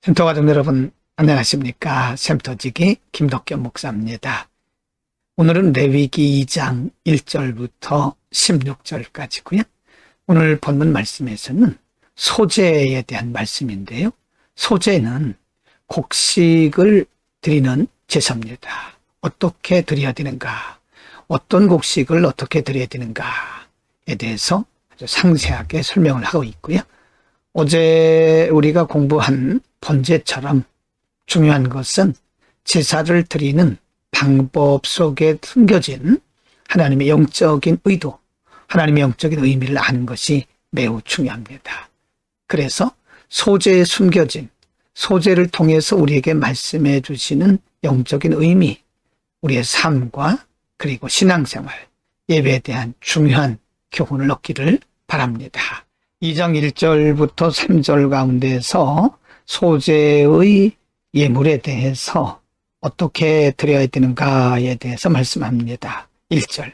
샘터 가족 여러분 안녕하십니까. 샘터지기 김덕겸 목사입니다. 오늘은 레위기 2장 1절부터 16절까지고요. 오늘 본문 말씀에서는 소제에 대한 말씀인데요. 소제는 곡식을 드리는 제사입니다. 어떻게 드려야 되는가, 어떤 곡식을 어떻게 드려야 되는가에 대해서 아주 상세하게 설명을 하고 있고요. 어제 우리가 공부한 번제처럼 중요한 것은 제사를 드리는 방법 속에 숨겨진 하나님의 영적인 의도, 하나님의 영적인 의미를 아는 것이 매우 중요합니다. 그래서 소제에 숨겨진, 소제를 통해서 우리에게 말씀해 주시는 영적인 의미, 우리의 삶과 그리고 신앙생활, 예배에 대한 중요한 교훈을 얻기를 바랍니다. 2장 1절부터 3절 가운데서 소제의 예물에 대해서 어떻게 드려야 되는가에 대해서 말씀합니다. 1절,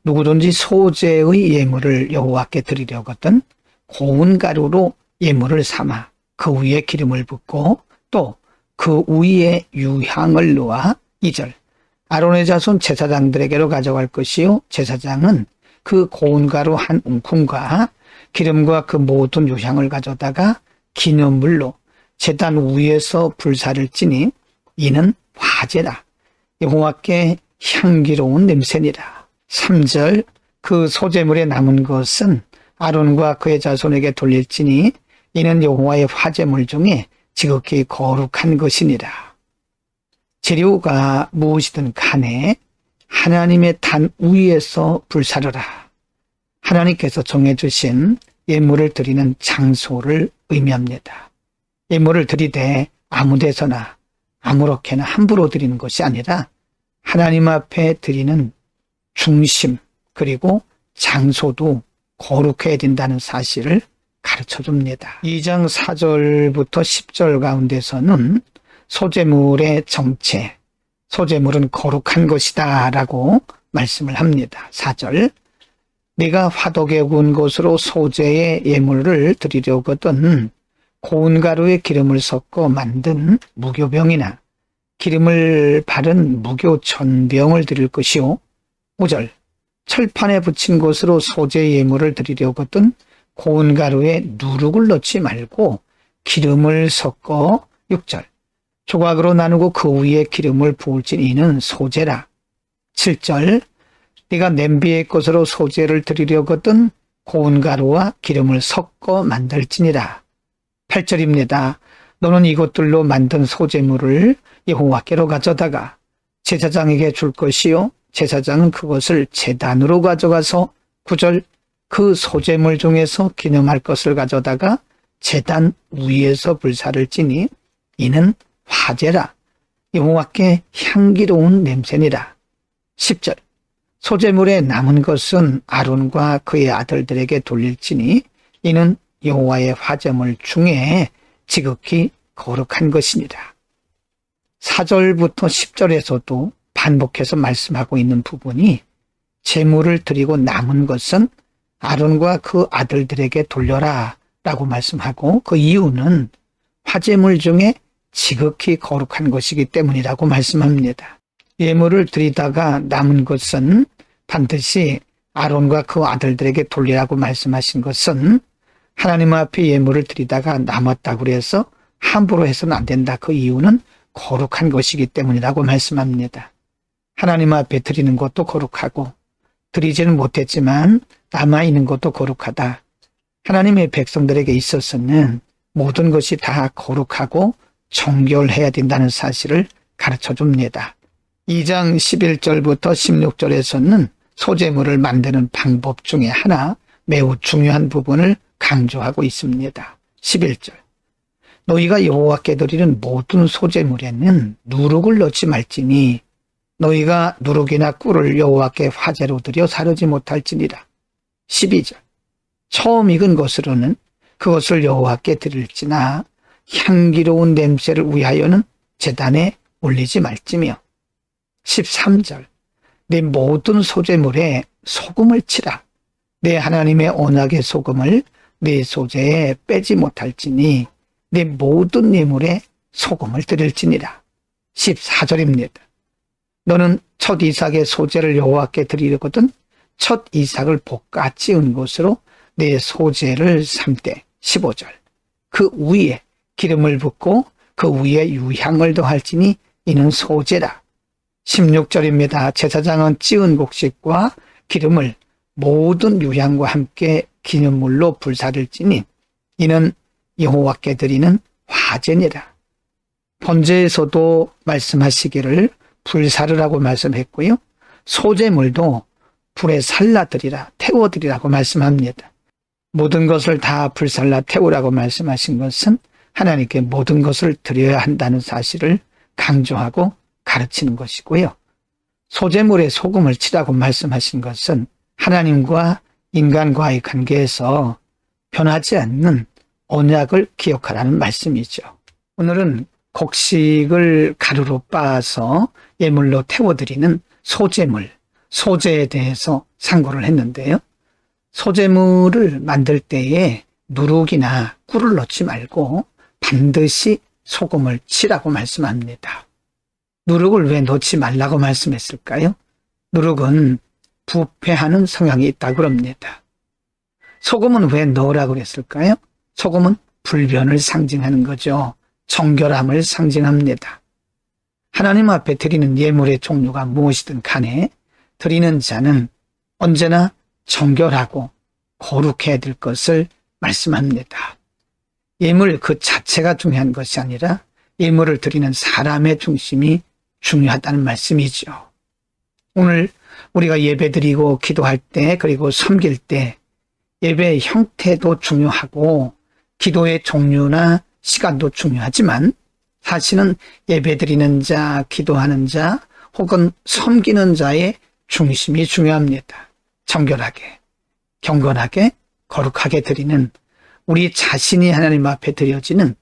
누구든지 소제의 예물을 여호와께 드리려거든 고운 가루로 예물을 삼아 그 위에 기름을 붓고 또 그 위에 유향을 놓아. 2절, 아론의 자손 제사장들에게로 가져갈 것이요 제사장은 그 고운 가루 한 움큼과 기름과 그 모든 유향을 가져다가 기념물로 제단 위에서 불사를 지니 이는 화제라. 여호와께 향기로운 냄새니라. 3절, 그 소제물에 남은 것은 아론과 그의 자손에게 돌릴지니 이는 여호와의 화제물 중에 지극히 거룩한 것이니라. 재료가 무엇이든 간에 하나님의 단 위에서 불사르라. 하나님께서 정해주신 예물을 드리는 장소를 의미합니다. 예물을 드리되 아무 데서나 아무렇게나 함부로 드리는 것이 아니라 하나님 앞에 드리는 중심 그리고 장소도 거룩해야 된다는 사실을 가르쳐 줍니다. 2장 4절부터 10절 가운데서는 소제물의 정체, 소제물은 거룩한 것이다 라고 말씀을 합니다. 4절, 네가 화덕에 구운 것으로 소제의 예물을 드리려거든 고운 가루에 기름을 섞어 만든 무교병이나 기름을 바른 무교전병을 드릴 것이요. 5절, 철판에 붙인 것으로 소제 예물을 드리려거든 고운 가루에 누룩을 넣지 말고 기름을 섞어. 6절, 조각으로 나누고 그 위에 기름을 부을지니 이는 소제라. 7절, 네가 냄비의 것으로 소제를 드리려거든 고운 가루와 기름을 섞어 만들지니라. 8절입니다. 너는 이것들로 만든 소제물을 여호와께로 가져다가 제사장에게 줄 것이요 제사장은 그것을 제단으로 가져가서. 9절, 그 소제물 중에서 기념할 것을 가져다가 제단 위에서 불사를 지니 이는 화제라. 여호와께 향기로운 냄새니라. 10절, 소제물에 남은 것은 아론과 그의 아들들에게 돌릴지니 이는 여호와의 화제물 중에 지극히 거룩한 것이니라. 4절부터 10절에서도 반복해서 말씀하고 있는 부분이 제물을 드리고 남은 것은 아론과 그 아들들에게 돌려라 라고 말씀하고 그 이유는 화제물 중에 지극히 거룩한 것이기 때문이라고 말씀합니다. 예물을 드리다가 남은 것은 반드시 아론과 그 아들들에게 돌리라고 말씀하신 것은 하나님 앞에 예물을 드리다가 남았다고 해서 함부로 해서는 안 된다. 그 이유는 거룩한 것이기 때문이라고 말씀합니다. 하나님 앞에 드리는 것도 거룩하고 드리지는 못했지만 남아있는 것도 거룩하다. 하나님의 백성들에게 있어서는 모든 것이 다 거룩하고 정결해야 된다는 사실을 가르쳐 줍니다. 2장 11절부터 16절에서는 소제물을 만드는 방법 중에 하나 매우 중요한 부분을 강조하고 있습니다. 11절, 너희가 여호와께 드리는 모든 소제물에는 누룩을 넣지 말지니 너희가 누룩이나 꿀을 여호와께 화제로 드려 사르지 못할지니라. 12절, 처음 익은 것으로는 그것을 여호와께 드릴지나 향기로운 냄새를 위하여는 제단에 올리지 말지며. 13절, 내 모든 소제물에 소금을 치라. 내 하나님의 언약의 소금을 내 소제에 빼지 못할지니 내 모든 예물에 소금을 드릴지니라. 14절입니다. 너는 첫 이삭의 소재를 여호와께 드리려거든 첫 이삭을 볶아 찌은 것으로 내 소재를 삼되. 15절. 그 위에 기름을 붓고 그 위에 유향을 더할지니 이는 소재라. 16절입니다. 제사장은 찌은 곡식과 기름을 모든 유향과 함께 기념물로 불사를지니 이는 여호와께 드리는 화제니라. 번제에서도 말씀하시기를 불사르라고 말씀했고요. 소제물도 불에 살라드리라, 태워드리라고 말씀합니다. 모든 것을 다 불살라 태우라고 말씀하신 것은 하나님께 모든 것을 드려야 한다는 사실을 강조하고 가르치는 것이고요. 소제물에 소금을 치라고 말씀하신 것은 하나님과 인간과의 관계에서 변하지 않는 언약을 기억하라는 말씀이죠. 오늘은 곡식을 가루로 빻아서 예물로 태워드리는 소제물, 소제에 대해서 상고를 했는데요. 소제물을 만들 때에 누룩이나 꿀을 넣지 말고 반드시 소금을 치라고 말씀합니다. 누룩을 왜 넣지 말라고 말씀했을까요? 누룩은 부패하는 성향이 있다고 그럽니다. 소금은 왜 넣으라고 그랬을까요? 소금은 불변을 상징하는 거죠. 정결함을 상징합니다. 하나님 앞에 드리는 예물의 종류가 무엇이든 간에 드리는 자는 언제나 정결하고 거룩해야 될 것을 말씀합니다. 예물 그 자체가 중요한 것이 아니라 예물을 드리는 사람의 중심이 중요하다는 말씀이죠. 오늘 우리가 예배드리고 기도할 때 그리고 섬길 때 예배의 형태도 중요하고 기도의 종류나 시간도 중요하지만 사실은 예배드리는 자, 기도하는 자 혹은 섬기는 자의 중심이 중요합니다. 정결하게, 경건하게, 거룩하게 드리는 우리 자신이 하나님 앞에 드려지는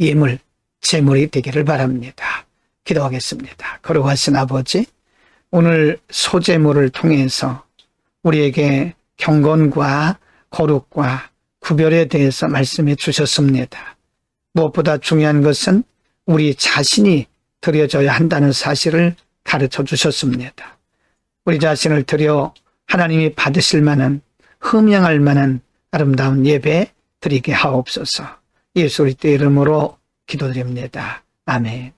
예물, 제물이 되기를 바랍니다. 기도하겠습니다. 거룩하신 아버지, 오늘 소제물을 통해서 우리에게 경건과 거룩과 구별에 대해서 말씀해 주셨습니다. 무엇보다 중요한 것은 우리 자신이 드려져야 한다는 사실을 가르쳐 주셨습니다. 우리 자신을 드려 하나님이 받으실 만한, 흠양할 만한 아름다운 예배 드리게 하옵소서. 예수 그리스도의 이름으로 기도드립니다. 아멘.